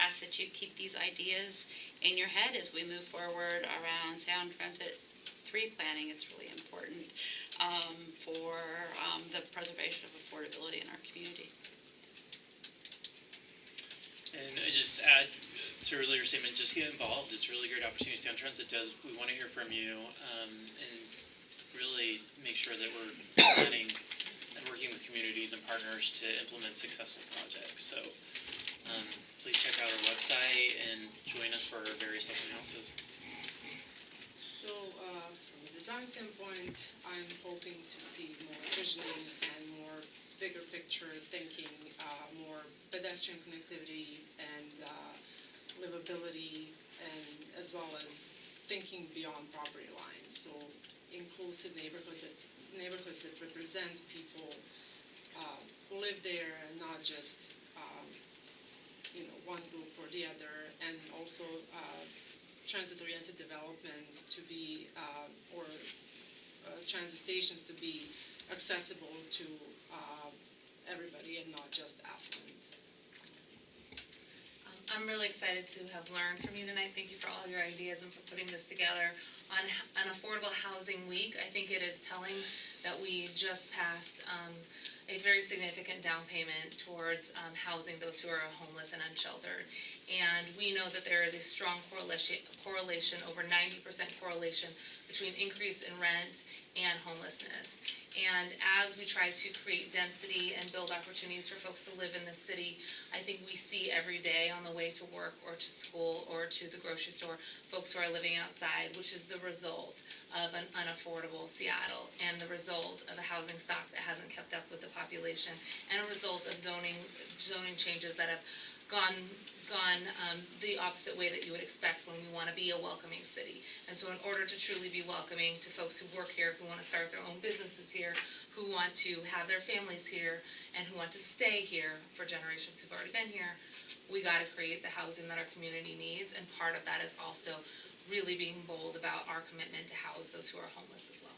ask that you keep these ideas in your head as we move forward around Sound Transit 3 planning. It's really important for the preservation of affordability in our community. And I just add to earlier statement, just get involved. It's a really great opportunity Sound Transit does. We want to hear from you and really make sure that we're planning and working with communities and partners to implement successful projects. So please check out our website and join us for our various open houses. So from a design standpoint, I'm hoping to see more visioning and more bigger picture thinking, more pedestrian connectivity and livability, and as well as thinking beyond property lines. So inclusive neighborhoods that represent people who live there, and not just one group or the other, and also transit-oriented development to be, or transit stations to be accessible to everybody and not just affluent. I'm really excited to have learned from you tonight. Thank you for all your ideas and for putting this together. On an Affordable Housing Week, I think it is telling that we just passed a very significant down payment towards housing those who are homeless and unsheltered. And we know that there is a strong correlation, over 90% correlation, between increase in rent and homelessness. And as we try to create density and build opportunities for folks to live in the city, I think we see every day on the way to work or to school or to the grocery store, folks who are living outside, which is the result of an unaffordable Seattle and the result of a housing stock that hasn't kept up with the population, and a result of zoning changes that have gone the opposite way that you would expect when we want to be a welcoming city. And so in order to truly be welcoming to folks who work here, who want to start their own businesses here, who want to have their families here, and who want to stay here for generations who've already been here, we got to create the housing that our community needs. And part of that is also really being bold about our commitment to house those who are homeless as well.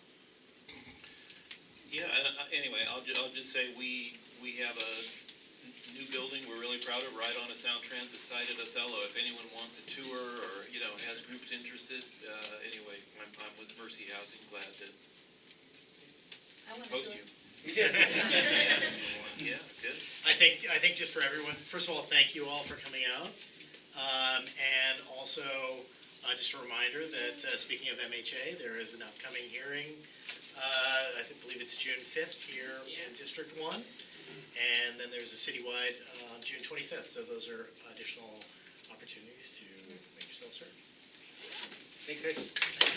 Yeah, and anyway, I'll just say we have a new building we're really proud of, right on a Sound Transit site at Othello. If anyone wants a tour or, has groups interested, anyway, I'm with Mercy Housing, glad to host you. Yeah, good. I think just for everyone, first of all, thank you all for coming out. And also, just a reminder that, speaking of MHA, there is an upcoming hearing. I believe it's June 5th here in District 1. And then there's a citywide on June 25th. So those are additional opportunities to make yourselves heard. Thanks, guys.